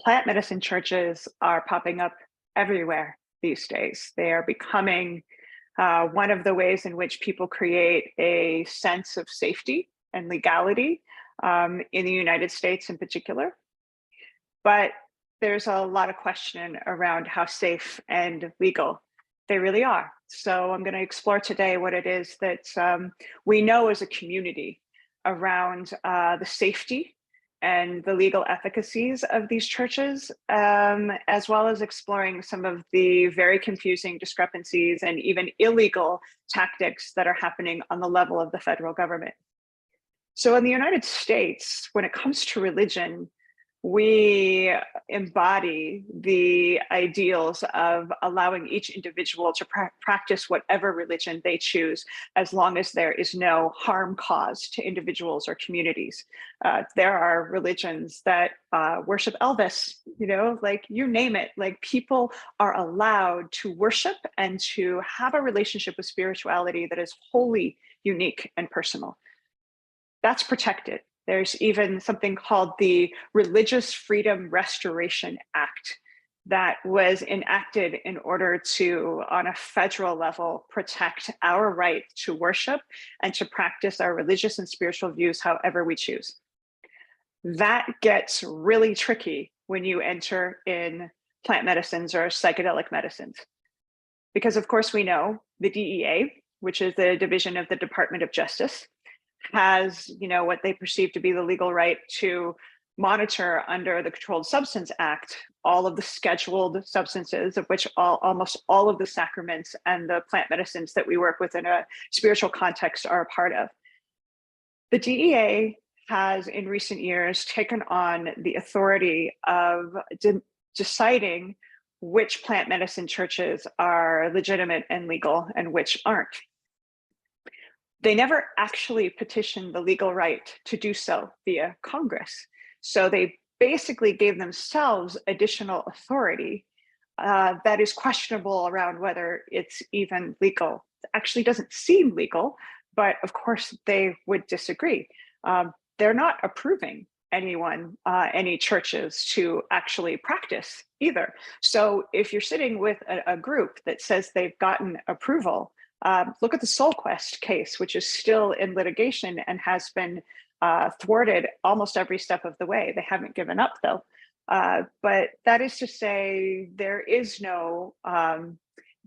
Plant medicine churches are popping up everywhere these days. They are becoming one of the ways in which people create a sense of safety and legality in the United States in particular. But there's a lot of question around how safe and legal they really are. So I'm going to explore today what it is that we know as a community around the safety and the legal efficacies of these churches, as well as exploring some of the very confusing discrepancies and even illegal tactics that are happening on the level of the federal government. So in the United States, when it comes to religion, we embody the ideals of allowing each individual to practice whatever religion they choose, as long as there is no harm caused to individuals or communities. There are religions that worship Elvis, like you name it, like people are allowed to worship and to have a relationship with spirituality that is wholly unique and personal. That's protected. There's even something called the Religious Freedom Restoration Act that was enacted in order to, on a federal level, protect our right to worship and to practice our religious and spiritual views however we choose. That gets really tricky when you enter in plant medicines or psychedelic medicines. Because of course we know the DEA, which is the division of the Department of Justice, has, what they perceive to be the legal right to monitor under the Controlled Substance Act all of the scheduled substances, of which almost all of the sacraments and the plant medicines that we work with in a spiritual context are a part of. The DEA has in recent years taken on the authority of deciding which plant medicine churches are legitimate and legal and which aren't. They never actually petitioned the legal right to do so via Congress. So they basically gave themselves additional authority that is questionable around whether it's even legal. It actually doesn't seem legal, but of course they would disagree. They're not approving any churches to actually practice either. So if you're sitting with a group that says they've gotten approval, look at the SoulQuest case, which is still in litigation and has been thwarted almost every step of the way. They haven't given up, though. But that is to say, there is no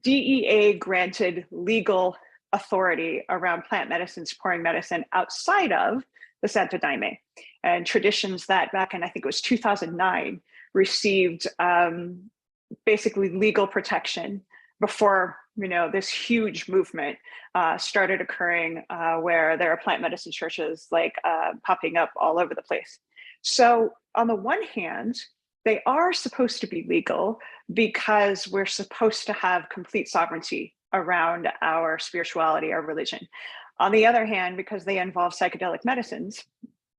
DEA-granted legal authority around plant medicine, pouring medicine outside of the Santo Daime and traditions that back in, I think it was 2009, received basically legal protection before this huge movement started occurring where there are plant medicine churches popping up all over the place. So on the one hand, they are supposed to be legal because we're supposed to have complete sovereignty around our spirituality, our religion. On the other hand, because they involve psychedelic medicines,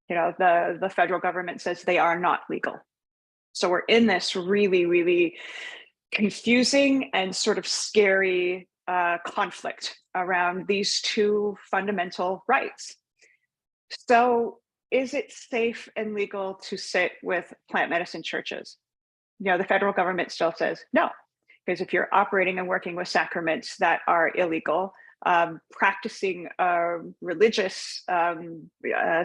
the federal government says they are not legal. So we're in this really, really confusing and sort of scary conflict around these two fundamental rights. So is it safe and legal to sit with plant medicine churches? The federal government still says no, because if you're operating and working with sacraments that are illegal, practicing religious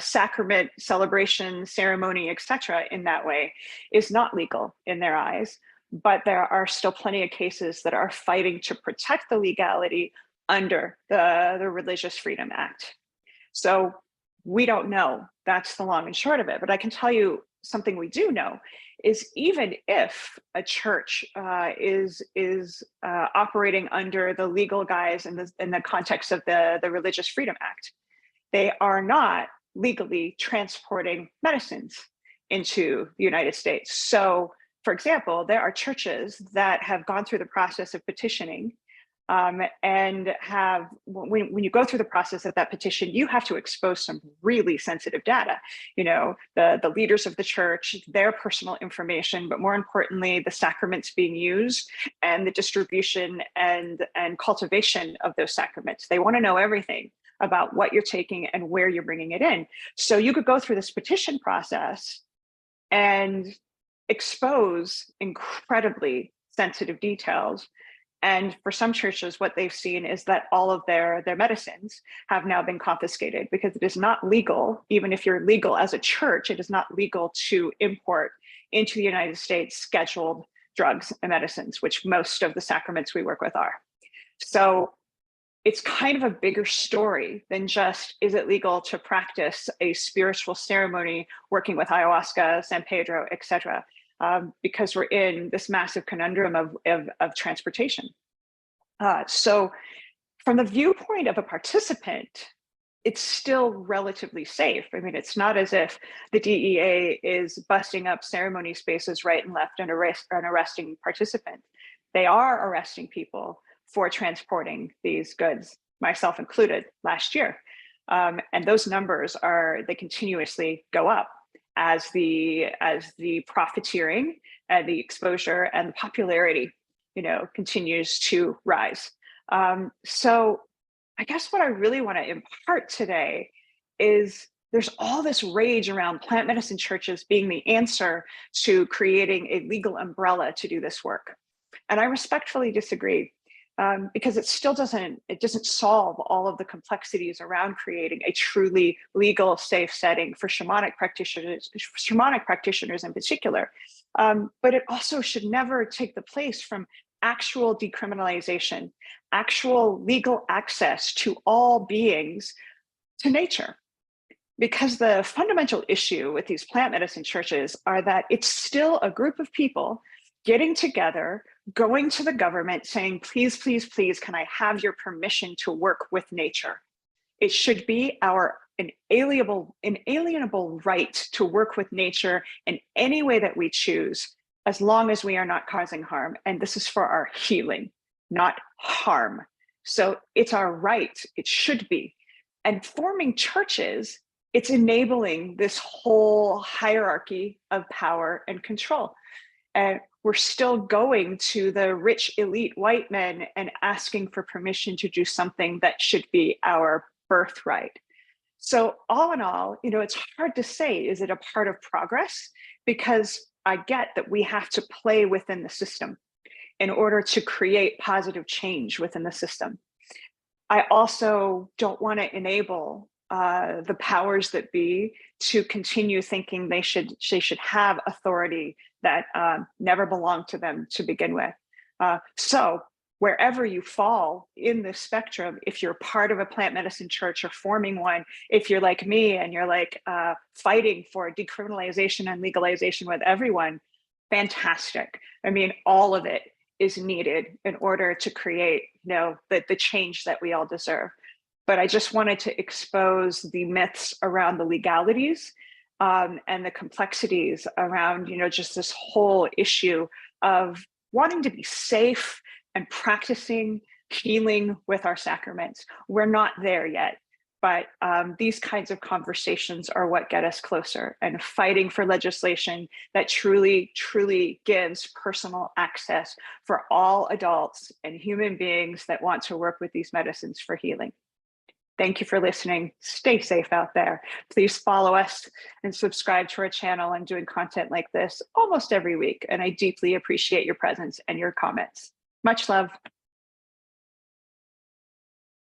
sacrament, celebration, ceremony, etc., in that way is not legal in their eyes. But there are still plenty of cases that are fighting to protect the legality under the Religious Freedom Act. So we don't know. That's the long and short of it. But I can tell you something we do know is even if a church is operating under the legal guise in the context of the Religious Freedom Act, they are not legally transporting medicines into the United States. So for example, there are churches that have gone through the process of petitioning and have, when you go through the process of that petition, you have to expose some really sensitive data, the leaders of the church, their personal information, but more importantly, the sacraments being used and the distribution and cultivation of those sacraments. They want to know everything about what you're taking and where you're bringing it in. So you could go through this petition process and expose incredibly sensitive details. And for some churches, what they've seen is that all of their medicines have now been confiscated, because it is not legal, even if you're legal as a church, it is not legal to import into the United States scheduled drugs and medicines, which most of the sacraments we work with are. So it's kind of a bigger story than just, is it legal to practice a spiritual ceremony working with ayahuasca, San Pedro, et cetera, because we're in this massive conundrum of transportation. So from the viewpoint of a participant, it's still relatively safe. I mean, it's not as if the DEA is busting up ceremony spaces right and left and arresting participants. They are arresting people for transporting these goods, myself included, last year. And those numbers they continuously go up as the profiteering and the exposure and the popularity, continues to rise. So I guess what I really want to impart today is there's all this rage around plant medicine churches being the answer to creating a legal umbrella to do this work. And I respectfully disagree, because it still doesn't solve all of the complexities around creating a truly legal, safe setting for shamanic practitioners in particular. But it also should never take the place from actual decriminalization, actual legal access to all beings to nature. Because the fundamental issue with these plant medicine churches are that it's still a group of people getting together, going to the government saying, please, please, please, can I have your permission to work with nature? It should be our inalienable right to work with nature in any way that we choose, as long as we are not causing harm. And this is for our healing, not harm. So it's our right, it should be. And forming churches, it's enabling this whole hierarchy of power and control. And we're still going to the rich elite white men and asking for permission to do something that should be our birthright. So all in all, it's hard to say, is it a part of progress? Because I get that we have to play within the system in order to create positive change within the system. I also don't want to enable the powers that be to continue thinking they should have authority that never belonged to them to begin with. So wherever you fall in the spectrum, if you're part of a plant medicine church or forming one, if you're like me and you're like fighting for decriminalization and legalization with everyone, fantastic. I mean, all of it is needed in order to create, the change that we all deserve. But I just wanted to expose the myths around the legalities and the complexities around, just this whole issue of wanting to be safe and practicing healing with our sacraments. We're not there yet, but these kinds of conversations are what get us closer, and fighting for legislation that truly, truly gives personal access for all adults and human beings that want to work with these medicines for healing. Thank you for listening. Stay safe out there. Please follow us and subscribe to our channel. I'm doing content like this almost every week, and I deeply appreciate your presence and your comments. Much love.